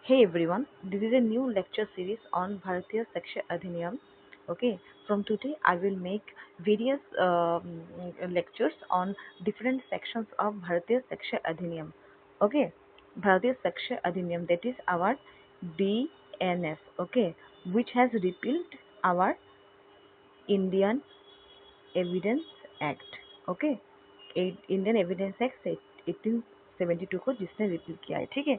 Hey everyone, this is a new lecture series on Bharatiya Saksha Adhiniyam. Okay, from today I will make various lectures on different sections of Bharatiya Saksha Adhiniyam. Okay, Bharatiya Saksha Adhiniyam, that is our BNS. Okay, which has repealed our Indian Evidence Act. Okay, Indian evidence act 1872 को जिसने repeal किया है, ठीक है।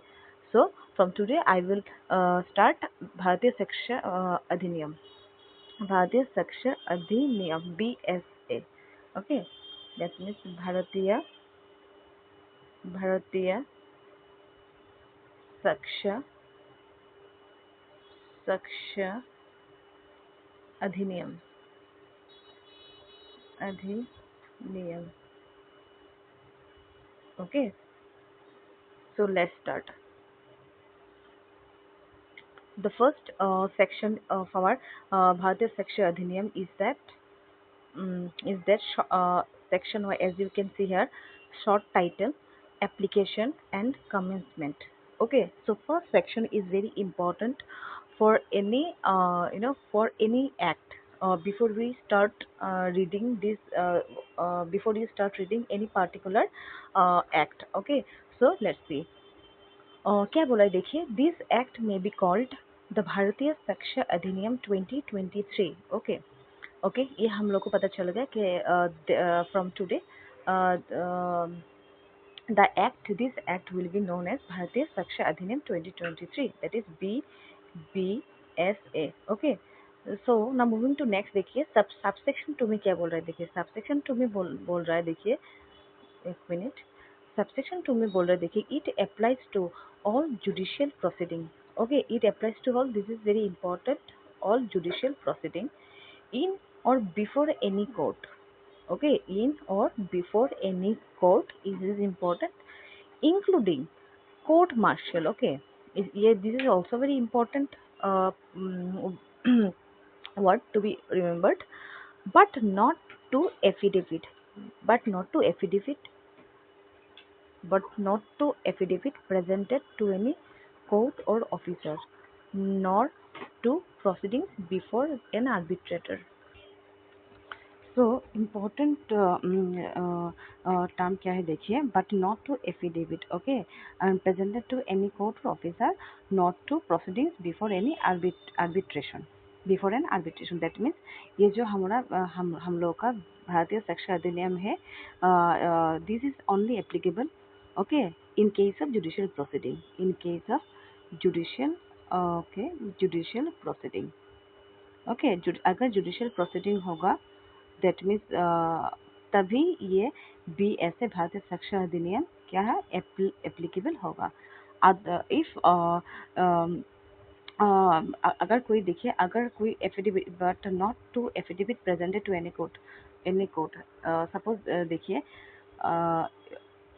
So from today I will start भारतीय शिक्षा अधिनियम, भारतीय शिक्षा अधिनियम BSA। ओके, दैट मीन्स भारतीय भारतीय शिक्षा शिक्षा अधिनियम अधिनियम। Okay, so let's start. The first section of our Bharatiya Shiksha Adhiniyam is that section, as you can see here, short title, application and commencement. Okay, so first section is very important for any for any act. Before we start reading this, before you start reading any particular act. Okay, so let's see. क्या बोला है देखिए, this act में be called the भारतीय Shiksha Adhiniyam 2023। Okay, okay, ये हम लोग को पता चल गया कि from today the act this act will be known as Bharatiya Shiksha Adhiniyam 2023, that is BSA। Okay, so now moving to next. देखिए सबसेक्शन टू में क्या बोल रहा है, देखिए सबसेक्शन टू में बोल रहा है, देखिए एक मिनट। सबसेक्शन टू में बोल रहे देखिए, it applies to all judicial proceeding. Okay, it applies to all, this is very important, all judicial proceeding in or before any court. Okay, in or before any court is important, including court martial. Okay, yeah, this is also very important word to be remembered, but not to affidavit, but not to affidavit, but not to affidavit presented to any court or officer, nor to proceedings before an arbitrator. So important term क्या है देखिए, but not to affidavit. Okay, presented to any court officer, not to proceedings before any arbitration, before an arbitration. That means ये जो हमारा हम लोग का भारतीय शिक्षा अधिनियम है, this is only applicable okay in case of judicial proceeding, in case of judicial okay judicial proceeding. Okay, अगर जुडिशियल प्रोसीडिंग होगा, दैट मीन्स तभी ये BSA भारतीय शिक्षा अधिनियम क्या है, एप्लीकेबल होगा। इफ अगर कोई देखिए, अगर कोई affidavit, but not to affidavit presented to any court, suppose देखिए,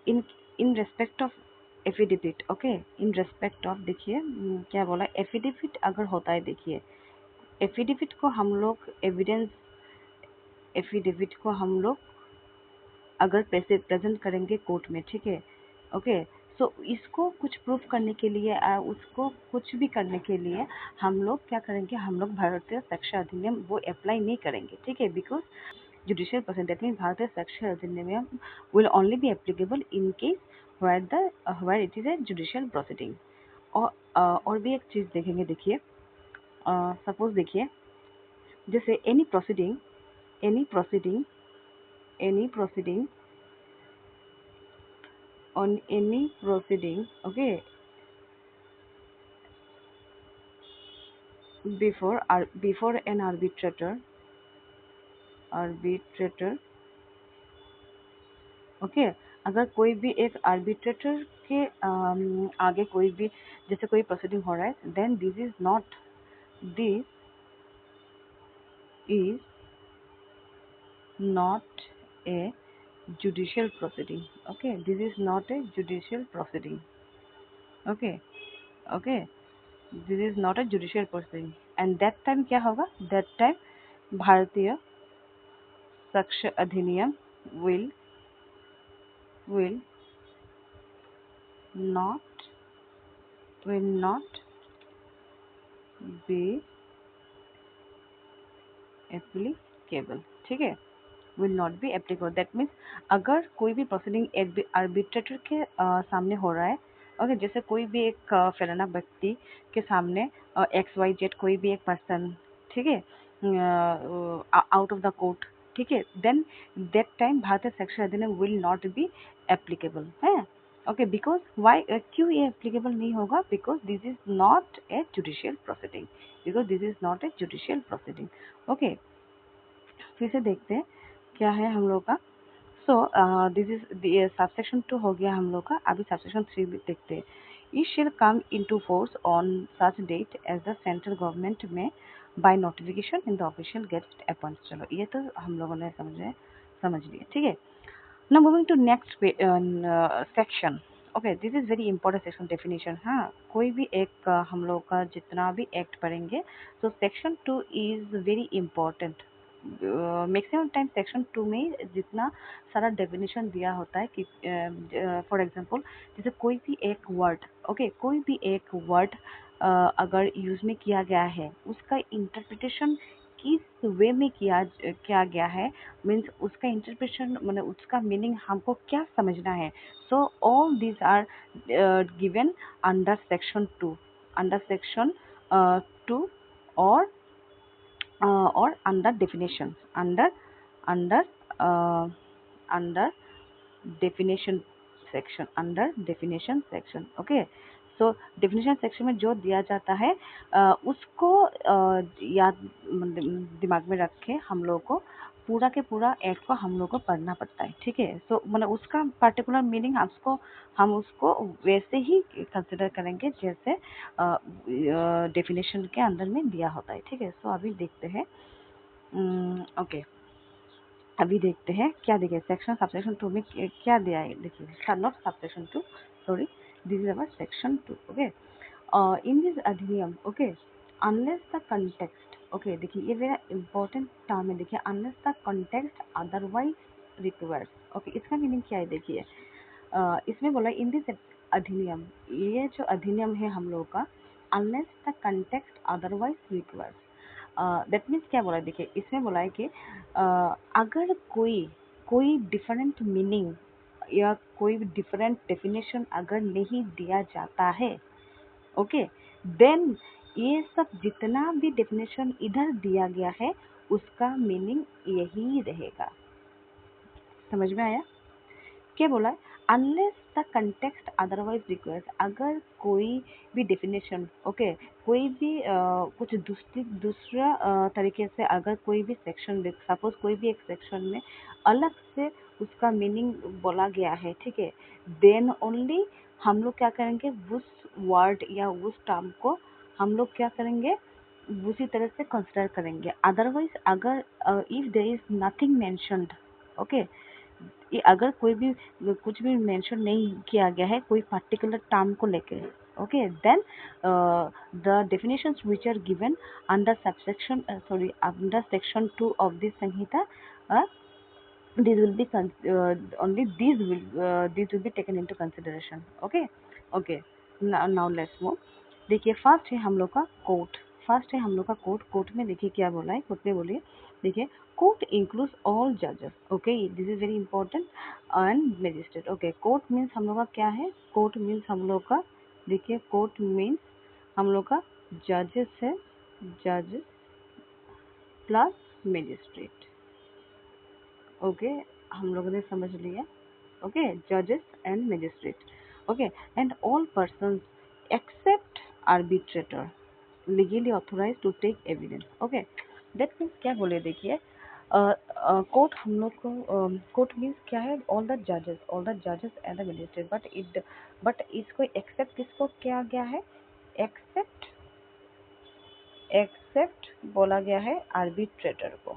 in in respect of affidavit. Okay, in respect of, देखिए क्या बोला, एफिडेविट अगर होता है, देखिए एफिडेविट को हम लोग एविडेंस, एफिडेविट को हम लोग अगर पैसे प्रेजेंट करेंगे कोर्ट में, ठीक है। ओके, सो इसको कुछ प्रूफ करने के लिए, उसको कुछ भी करने के लिए हम लोग क्या करेंगे, हम लोग भारतीय शिक्षा अधिनियम वो अप्लाई नहीं करेंगे, ठीक है। Because judicial process, that means भारतीय शिक्षा अधिनियम will only be applicable in case where it is a judicial proceeding. और भी एक चीज देखेंगे, देखिए सपोज देखिए, जैसे any proceeding, any proceeding, any proceeding, on any proceeding, okay, before an arbitrator, okay, अगर कोई भी एक आर्बिट्रेटर के आगे कोई भी जैसे कोई प्रोसीडिंग हो रहा है, then this is not a judicial proceeding। okay, this is not a judicial proceeding। okay, okay, this is not a judicial proceeding, and that time क्या होगा, that time भारतीय शिक्षा अधिनियम will not will not be applicable, ठीक है, will not be applicable. That means अगर कोई भी proceeding arbitrator के सामने हो रहा है, ओके, जैसे कोई भी एक फलाना व्यक्ति के सामने एक्स वाई जेड कोई भी एक पर्सन, ठीक है, आउट ऑफ द कोर्ट, ठीक है, देन दैट टाइम भारतीय सेक्शन अधिनियम विल नॉट बी एप्लीकेबल है। ओके, बिकॉज वाई, क्यों ये एप्लीकेबल नहीं होगा? Because this is not a judicial proceeding, because this is not a judicial proceeding. Okay, फिर से देखते हैं क्या है हम लोग का। सो दिस इज सबसेक्शन 2 हो गया हम लोग का। अभी सबसेक्शन 3 भी देखते हैं। It shall come into force on such date as the central government में by notification in the official gazette appoint. चलो ये तो हम लोगों ने समझ लिया, ठीक है। Now moving to next section. Okay, this is very important section, definition. हाँ, कोई भी एक हम लोग का जितना भी एक्ट पढ़ेंगे, तो section 2 is very important. Maximum time section 2 में जितना सारा डेफिनेशन दिया होता है कि फॉर एग्जांपल जैसे कोई भी एक वर्ड, ओके, कोई भी एक वर्ड अगर यूज में किया गया है, उसका इंटरप्रिटेशन किस वे में किया गया है, मीन्स उसका इंटरप्रिटेशन मतलब उसका मीनिंग हमको क्या समझना है। So all these are given under section 2, under section 2 और under definitions, under uh, under definition section, under definition section। Okay, so definition section में जो दिया जाता है उसको याद दिमाग में रख के हम लोग को पूरा के पूरा एक्ट को हम लोग को पढ़ना पड़ता है, ठीक है। सो मतलब उसका पर्टिकुलर मीनिंग हम उसको वैसे ही कंसिडर करेंगे जैसे डेफिनेशन के अंदर में दिया होता है, ठीक है। सो अभी देखते हैं। ओके, अभी देखते हैं क्या देखिए सेक्शन सबसेक्शन 2 में क्या दिया है। देखिए, not subsection 2, sorry, this is our section 2। Okay, in this अधिनियम, okay, unless the context, okay, देखिए ये वेरी इंपॉर्टेंट टर्म है। देखिए, unless the context otherwise requires. Okay, इसका मीनिंग क्या है? देखिए, इसमें बोला इन दिस अधिनियम, ये जो अधिनियम है हम लोग का, unless the context otherwise requires, that means क्या बोला है? देखिए, इसमें बोला है कि अगर कोई कोई डिफरेंट मीनिंग या कोई डिफरेंट डेफिनेशन अगर नहीं दिया जाता है, ओके, देन ये सब जितना भी डेफिनेशन इधर दिया गया है उसका मीनिंग यही रहेगा। समझ में आया? क्या बोला है? Unless the context otherwise requires, अगर कोई भी डेफिनेशन, ओके, कोई भी कुछ दूसरा तरीके से अगर कोई भी सेक्शन, सपोज कोई भी एक सेक्शन में अलग से उसका मीनिंग बोला गया है, ठीक है, देन ओनली हम लोग क्या करेंगे, उस वर्ड या उस टर्म को हम लोग क्या करेंगे, उसी तरह से कंसिडर करेंगे। अदरवाइज अगर if there is nothing mentioned, okay, ये अगर कोई भी कुछ भी मेंशन नहीं किया गया है कोई पर्टिकुलर टर्म को लेके, okay, then the definitions which are given under subsection, sorry, under section 2 of this संहिता, these will be only these will be taken into consideration। okay, okay, now let's move। देखिए, first है हम लोग का court, first है हम लोग का कोर्ट। कोर्ट में देखिए क्या बोला है, कोर्ट में बोलिए। देखिए, कोर्ट इंक्लूड्स ऑल जजेस, okay, this is very important, and magistrate. Okay, court means हम लोग का क्या है? कोर्ट मीन्स हम लोग का, देखिए, कोर्ट मीन्स हम लोग का जजेस है, जजेस प्लस मजिस्ट्रेट। ओके, हम लोगों ने समझ लिया। ओके, जजेस and magistrate. Okay, and all persons except arbitrator legally authorise to take evidence. Okay, that means क्या बोले? देखिए, कोर्ट हम लोग को, कोर्ट मीन्स क्या है? ऑल द जजेस एंड द मजिस्ट्रेट, बट इसको एक्सेप्ट किसको किया गया है? एक्सेप्ट एक्सेप्ट बोला गया है आर्बिट्रेटर को,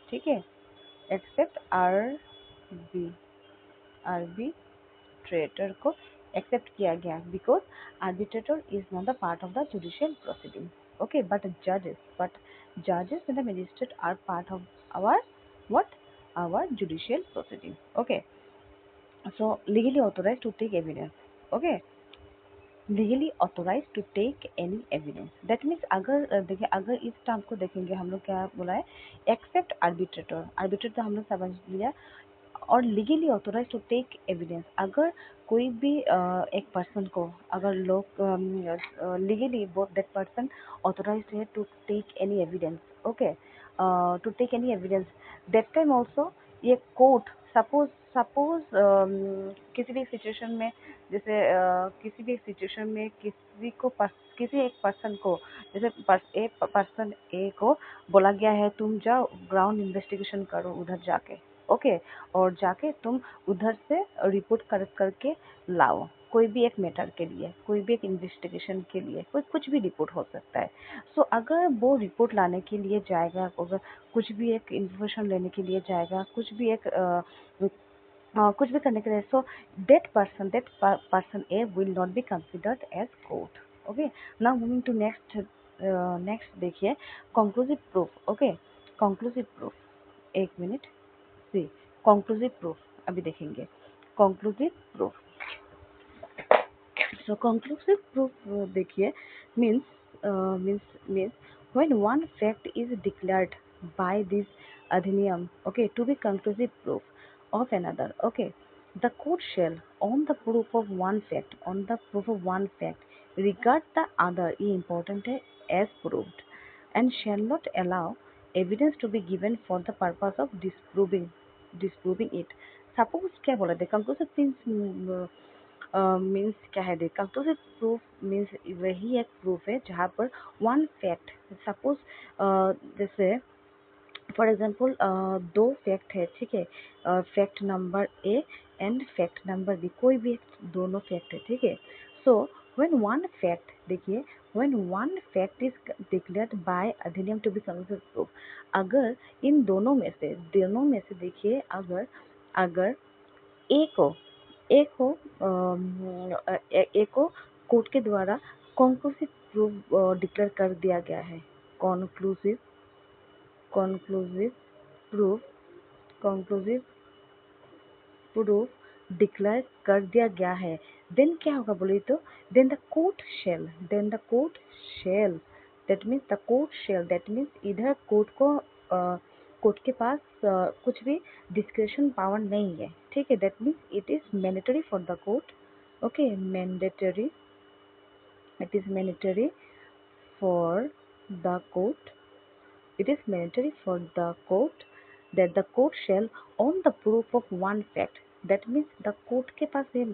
ठीक है, एक्सेप्ट आर्बिट्रेटर को एक्सेप्ट किया गया, because arbitrator is not the part of the judicial proceeding. Okay, but जजेस and the magistrate are part of our what our judicial proceeding। okay, so legally authorized to take evidence। okay, legally authorise to take any evidence. That means अगर देखिए, अगर इस term को देखेंगे हम लोग, क्या बोला है, एक्सेप्ट आर्बिट्रेटर। आर्बिट्रेटर हम लोग समझ लिया, और legally authorise to take evidence, अगर कोई भी एक पर्सन को, अगर लोग लीगली वो दैट पर्सन ऑथोराइज है to take any evidence, okay, to take any evidence, that time also ये कोर्ट, सपोज सपोज किसी भी सिचुएशन में, जैसे किसी भी सिचुएशन में किसी एक पर्सन को, जैसे एक पर्सन ए को बोला गया है तुम जाओ ग्राउंड इन्वेस्टिगेशन करो उधर जाके, ओके, और जाके तुम उधर से रिपोर्ट करके लाओ, कोई भी एक मैटर के लिए, कोई भी एक इन्वेस्टिगेशन के लिए, कोई कुछ भी रिपोर्ट हो सकता है। सो अगर वो रिपोर्ट लाने के लिए जाएगा, अगर कुछ भी एक इन्फॉर्मेशन लेने के लिए जाएगा, कुछ भी करने के लिए, so that person a will not be considered as court. Okay, now moving to next. Next देखिए, conclusive proof. Okay, conclusive proof, एक मिनट, सी, कंक्लूसिव प्रूफ अभी देखेंगे। Conclusive proof, so conclusive proof देखिए, means when one fact is declared by this अधिनियम, okay, to be conclusive proof of another, okay, the court shall on the proof of one fact regard the other, ये important है, as proved, and shall not allow evidence to be given for the purpose of disproving it। Suppose क्या बोला था, conclusive means क्या है, देखा तो proof means वही एक प्रूफ है जहाँ पर वन फैक्ट, सपोज जैसे फॉर एग्जांपल दो फैक्ट है, ठीक है, fact number A and fact number B, कोई भी दोनों फैक्ट है, ठीक है। सो व्हेन वन फैक्ट, देखिए, when one fact is declared by अधिनियम टू बी कंक्लूसिव प्रूफ, अगर इन दोनों में से देखिए, अगर अगर ए को ए को ए को कोर्ट के द्वारा कॉन्क्लूसिव प्रूफ डिक्लेयर कर दिया गया है, conclusive conclusive proof conclusive proof declare कर दिया गया है, देन क्या होगा बोलिए तो, then the court shall that means the court shall, that means इधर कोर्ट के पास कुछ भी डिस्क्रिप्शन पावर नहीं है, ठीक है, that means it is mandatory for the court, okay, mandatory, it is mandatory for the court it is mandatory for the court that the court shall on the proof of one fact, that means the court के पास है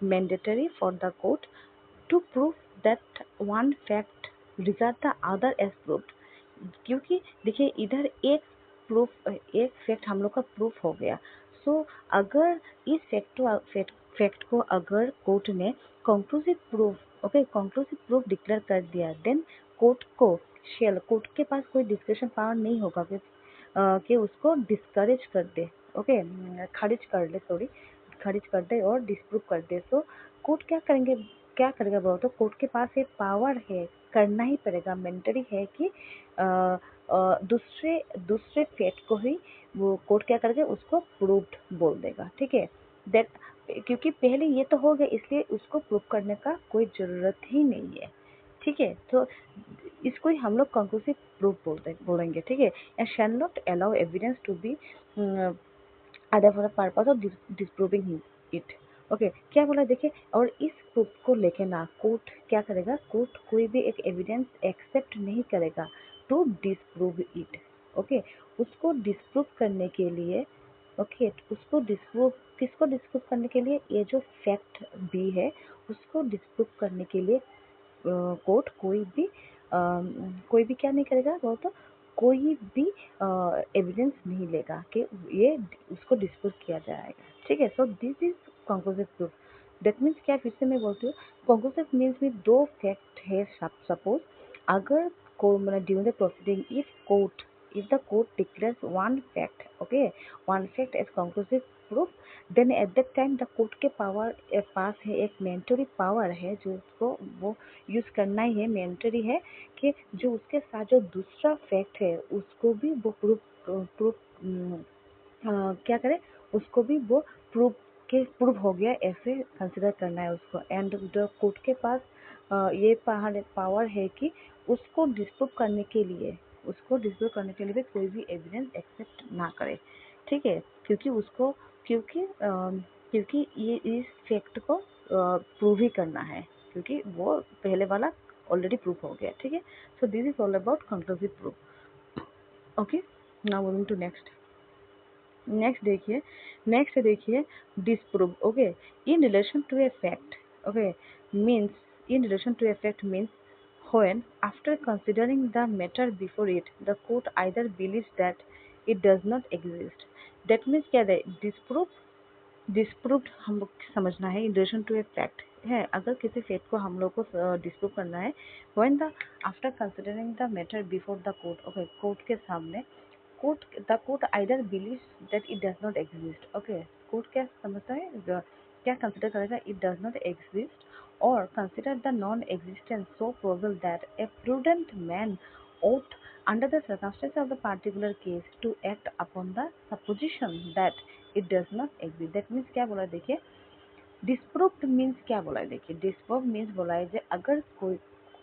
mandatory for the court to prove that one fact regard the other as proved, क्योंकि देखिए इधर एक fact हम लोग का proof हो गया। सो अगर इस फैक्ट को अगर कोर्ट ने conclusive proof, okay, conclusive proof declare कर दिया, देन कोर्ट के पास कोई डिस्कशन पावर नहीं होगा कि उसको डिस्करेज कर दे, ओके, खारिज कर ले, सॉरी, खारिज कर दे और डिस्प्रूव कर दे। सो कोर्ट क्या करेगा बोलो तो, कोर्ट के पास ये पावर है, करना ही पड़ेगा, मैंडेटरी है कि दूसरे फैक्ट को ही वो कोर्ट क्या करेगा, उसको प्रूव्ड बोल देगा, ठीक है, दैट, क्योंकि पहले ये तो हो गया, इसलिए उसको प्रूव करने का कोई जरूरत ही नहीं है, ठीक है। तो इसको ही हम लोग कंक्लूसिव प्रूफ बोलेंगे, ठीक है। And shall not allow evidence to be other for the purpose of disproving it, okay, क्या बोला देखिए, और इस प्रूफ को लेके ना कोर्ट क्या करेगा, कोर्ट कोई भी एक एविडेंस एक्सेप्ट नहीं करेगा टू डिस्प्रूव इट, ओके, उसको डिस्प्रूव करने के लिए, ओके, उसको डिस्प्रूव, किसको डिस्प्रूव करने के लिए, ये जो फैक्ट भी है उसको डिस्प्रूव करने के लिए कोर्ट कोई भी क्या नहीं करेगा, वो तो कोई भी एविडेंस नहीं लेगा कि ये उसको डिस्प्रूव किया जाएगा, ठीक है। So this is conclusive proof, that means क्या, फिर से मैं बोलती हूँ, कंक्लूसिव मीन्स में दो फैक्ट है, सपोज अगर को मतलब during the proceeding if the court declares one fact, okay, one fact as conclusive proof, then at that time the court के पास है एक मैंडेटरी पावर है, जो उसको वो यूज करना ही है, मैंडेटरी है कि जो उसके साथ जो दूसरा फैक्ट है उसको भी वो प्रूफ क्या करे, उसको भी वो प्रूफ कि प्रूव हो गया ऐसे कंसिडर करना है उसको। एंड द कोर्ट के पास ये पावर है कि उसको डिस्प्रूव करने के लिए भी कोई भी एविडेंस एक्सेप्ट ना करे, ठीक है, क्योंकि उसको क्योंकि ये इस फैक्ट को प्रूव ही करना है, क्योंकि वो पहले वाला ऑलरेडी प्रूव हो गया, ठीक है। So this is all about conclusive proof. Okay, now moving to next. Next देखिए disprove. Okay, in relation to a fact. Okay, means in relation to a fact means when after considering the matter before it the court either believes that it does not exist। that means क्या है, disproved हम लोग समझना है in relation to a fact है। अगर किसी fact को हम लोग को डिस्प्रूव करना है when the after considering the matter before the court. Okay, court के सामने the court either believes that it does not exist. Okay, court क्या समझता है, क्या कंसिडर करेगा, इट डज नॉट एग्जिस्ट और consider the non existence so probable that A prudent man ought under the circumstances of the particular case to act upon the supposition that it does not exist। that means क्या बोला है देखिए, disproved means क्या बोला है देखिए, disprove means बोला है जो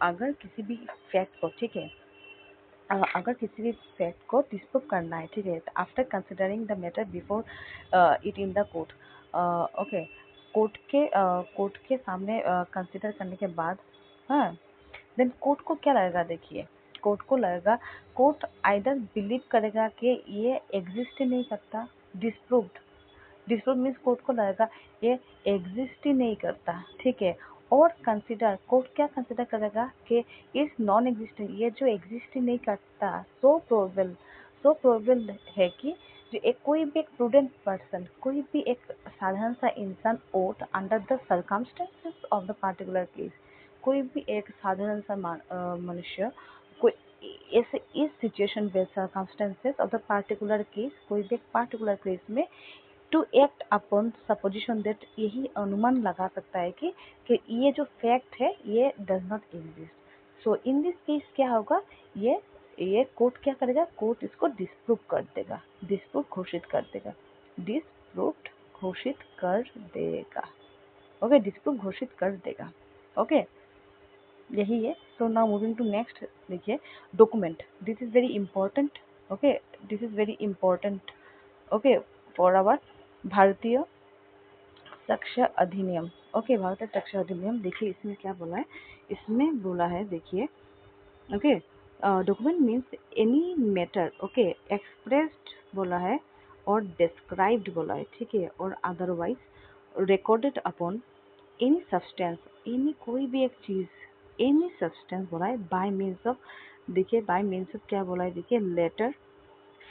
अगर किसी भी फैक्ट को, ठीक है, अगर किसी भी फैक्ट को डिस्प्रूव करना है, ठीक है, after considering the matter before it in the court. Okay, court के सामने कंसिडर करने के बाद, हाँ, देन कोर्ट को क्या लगेगा देखिए, कोर्ट आइदर बिलीव करेगा कि ये एग्जिस्ट ही नहीं करता। डिस्प्रूव मीन्स कोर्ट को लगेगा ये एग्जिस्ट ही नहीं करता, ठीक है, और कोर्ट क्या कंसिडर करेगा कि इस नॉन एग्जिस्टेंट, ये जो एग्जिस्ट ही नहीं करता, सो प्रोबेबल है कि जो कोई भी एक प्रूडेंट पर्सन, कोई भी एक साधारण सा इंसान ought under the circumstances of the particular case, कोई भी एक साधारण सा मनुष्य कोई ऐसे इस सिचुएशन में circumstances of the particular case, कोई भी एक पार्टिकुलर केस में to act upon supposition that, यही अनुमान लगा सकता है कि ये जो फैक्ट है ये does not exist. So in this case क्या होगा, ये कोर्ट क्या करेगा, कोर्ट इसको डिस्प्रूव कर देगा, डिस्प्रूव घोषित कर देगा, डिस्प्रूव्ड घोषित कर देगा। ओके, डिस्प्रूव घोषित कर देगा। ओके, यही है। So now moving to next देखिए, document. This is very important. Okay, this is very important. Okay, for our Bharatiya Sakshya अधिनियम। ओके, भारतीय साक्ष्य अधिनियम देखिए इसमें क्या बोला है, इसमें बोला है देखिए, okay, document means any matter, okay, expressed बोला है और डिस्क्राइब्ड बोला है, ठीक है, और otherwise recorded upon any substance, any कोई भी एक चीज, एनी सब्सटेंस बोला है बाय मीन्स ऑफ, देखिए बाय मीन्स ऑफ क्या बोला है देखिए, लेटर,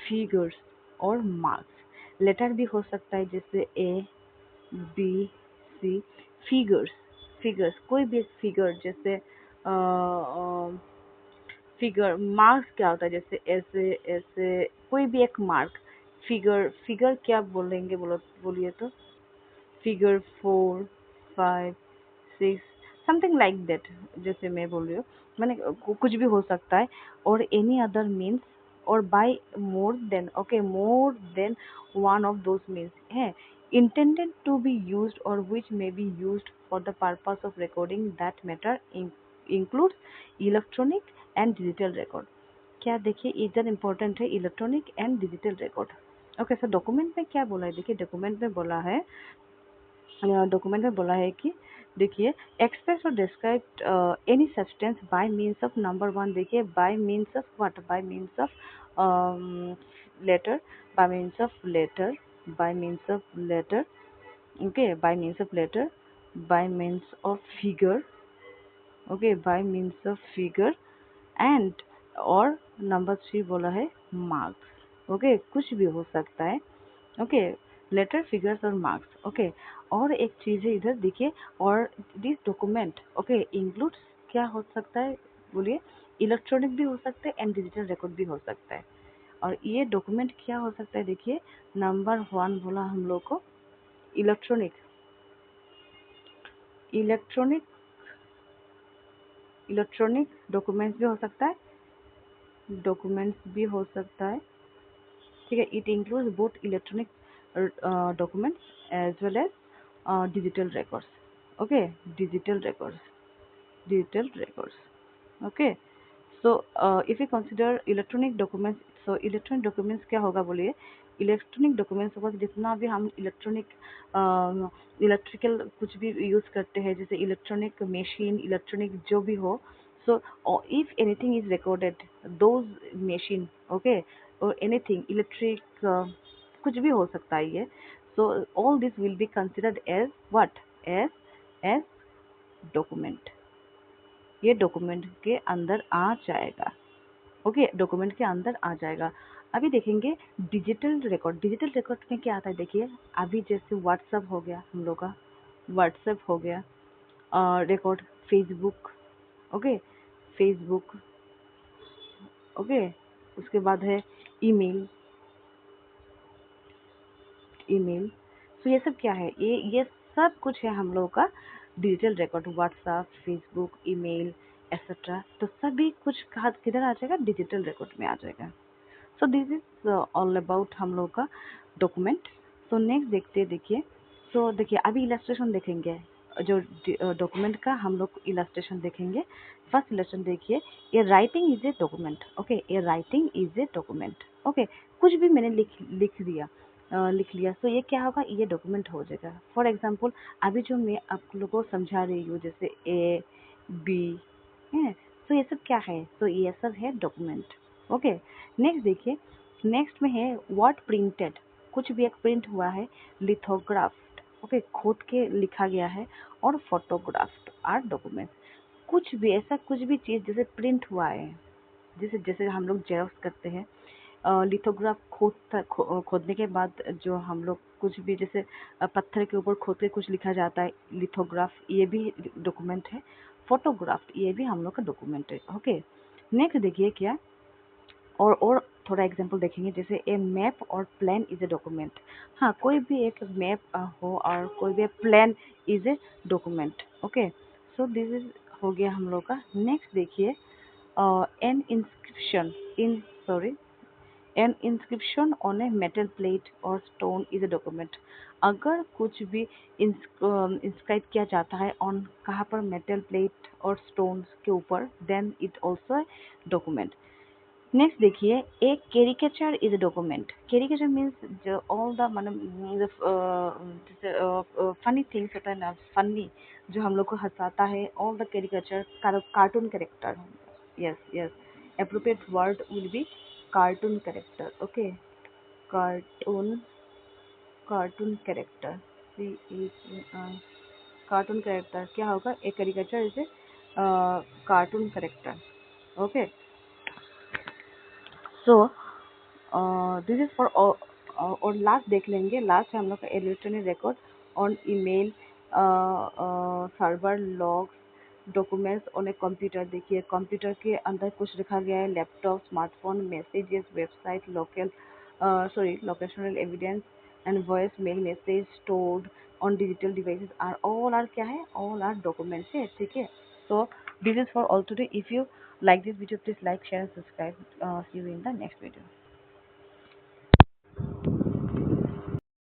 फिगर्स और मार्क्स। लेटर भी हो सकता है जैसे ए बी सी, फिगर्स कोई भी एक फिगर, जैसे फिगर, मार्क्स क्या होता है जैसे ऐसे ऐसे कोई भी एक मार्क, फिगर क्या बोलेंगे, बोलिए तो, फिगर 4 5 6 समथिंग लाइक दैट, जैसे मैं बोल रही हूँ, मैंने कुछ भी हो सकता है, और एनी अदर मीन्स और by more than one of those means है intended to be used or which may be used for the purpose of recording that matter includes electronic and digital record। क्या देखिए इधर important है, electronic and digital record. Okay, sir document में क्या बोला है देखिए, डॉक्यूमेंट में बोला है कि देखिए एक्सप्रेस और describe any substance by means of, number one देखिए, by means of what, by means of letter, by means of letter, by means of letter, okay, by means of letter, by means of figure, okay, by means of figure and, और number three बोला है marks. Okay, कुछ भी हो सकता है, okay, letter, figures और marks. Okay, और एक चीज है इधर देखिए, और दिस डॉक्यूमेंट, ओके, इंक्लूड्स क्या हो सकता है बोलिए, इलेक्ट्रॉनिक भी हो सकता है एंड डिजिटल रिकॉर्ड भी हो सकता है। और ये डॉक्यूमेंट क्या हो सकता है देखिए, नंबर वन बोला हम लोग को इलेक्ट्रॉनिक, इलेक्ट्रॉनिक इलेक्ट्रॉनिक डॉक्यूमेंट्स भी हो सकता है, डॉक्यूमेंट्स भी हो सकता है, ठीक है, it includes both electronic documents as well as digital records. Okay, digital records, digital records. Okay, so if we consider electronic documents, so electronic documents क्या होगा बोलिए? इलेक्ट्रॉनिक डॉक्यूमेंट्स होगा जितना भी हम इलेक्ट्रॉनिक इलेक्ट्रिकल कुछ भी यूज़ करते हैं, जैसे इलेक्ट्रॉनिक मशीन, इलेक्ट्रॉनिक जो भी हो, so if anything is recorded those machine, okay, और एनीथिंग इलेक्ट्रिक कुछ भी हो सकता है ये, so all this will be considered as what, as as document, ये डॉक्यूमेंट के अंदर आ जाएगा। ओके, डॉक्यूमेंट के अंदर आ जाएगा। अभी देखेंगे डिजिटल रिकॉर्ड। डिजिटल रिकॉर्ड में क्या आता है देखिए, अभी जैसे व्हाट्सएप हो गया हम लोग का, व्हाट्सएप हो गया record, Facebook, okay, Facebook, okay, उसके बाद है ईमेल, ईमेल। सो ये सब क्या है, ये सब कुछ है हम लोगों का digital record, WhatsApp, Facebook, email etcetera, तो सभी कुछ कहाँ किधर आ जाएगा, डिजिटल रिकॉर्ड में आ जाएगा। सो दिस इज ऑल अबाउट हम लोग का डॉक्यूमेंट। सो नेक्स्ट देखते हैं, देखिए, सो देखिए अभी इलस्ट्रेशन देखेंगे, जो डॉक्यूमेंट का हम लोग इलस्ट्रेशन देखेंगे। फर्स्ट इलस्ट्रेशन देखिए, ये writing is a document, okay, ये writing is a document, okay, कुछ भी मैंने लिख दिया, लिख लिया, सो ये क्या होगा, ये डॉक्यूमेंट हो जाएगा। फॉर एग्जाम्पल अभी जो मैं आप लोगों को समझा रही हूँ, जैसे ए बी है, सो ये सब क्या है, सो ये सब है डॉक्यूमेंट। ओके, नेक्स्ट देखिए, नेक्स्ट में है वर्ड प्रिंटेड, कुछ भी एक प्रिंट हुआ है, लिथोग्राफ्ट, ओके, खोद के लिखा गया है, और फोटोग्राफ्ट आर डॉक्यूमेंट, कुछ भी ऐसा कुछ भी चीज़ जैसे प्रिंट हुआ है, जैसे जैसे हम लोग जेरोक्स करते हैं, लिथोग्राफ खोदने के बाद जो हम लोग कुछ भी जैसे पत्थर के ऊपर खोद के कुछ लिखा जाता है, लिथोग्राफ, ये भी डॉक्यूमेंट है। फोटोग्राफ ये भी हम लोग का डॉक्यूमेंट है। ओके, नेक्स्ट देखिए क्या, और थोड़ा एग्जांपल देखेंगे, जैसे ए मैप और प्लान इज ए डॉक्यूमेंट। हाँ, कोई भी एक मैप हो और कोई भी plan is a document. Okay, so this is हो गया हम लोग का। नेक्स्ट देखिए, N inscription in sorry N inscription on a metal plate और स्टोन इज ए डॉक्यूमेंट। अगर कुछ भी इंस्क्राइब किया जाता है ऑन कहाँ पर, मेटल प्लेट और स्टोन्स के ऊपर, then it also document. Next देखिए, एक caricature is a document. Caricature means all the मतलब फनी थिंग्स होता है ना, फनी जो हम लोग को हंसाता है, all the caricature, cartoon character, yes yes, appropriate word will be cartoon character. Okay, cartoon, cartoon character, see ई कार्टून कैरेक्टर क्या होगा, एक caricature is a cartoon character. Okay, so this is for, और लास्ट देख लेंगे, last है हम लोग का electronic record on email, server logs, documents on a computer. देखिए कंप्यूटर के अंदर कुछ रखा गया है, laptop, smartphone, messages, website, locational evidence and voice mail message stored on digital devices are all are क्या है, ऑल आर डॉक्यूमेंट्स है। ठीक है, so this is for all today. If you like this video, please like, share and subscribe. See you in the next video.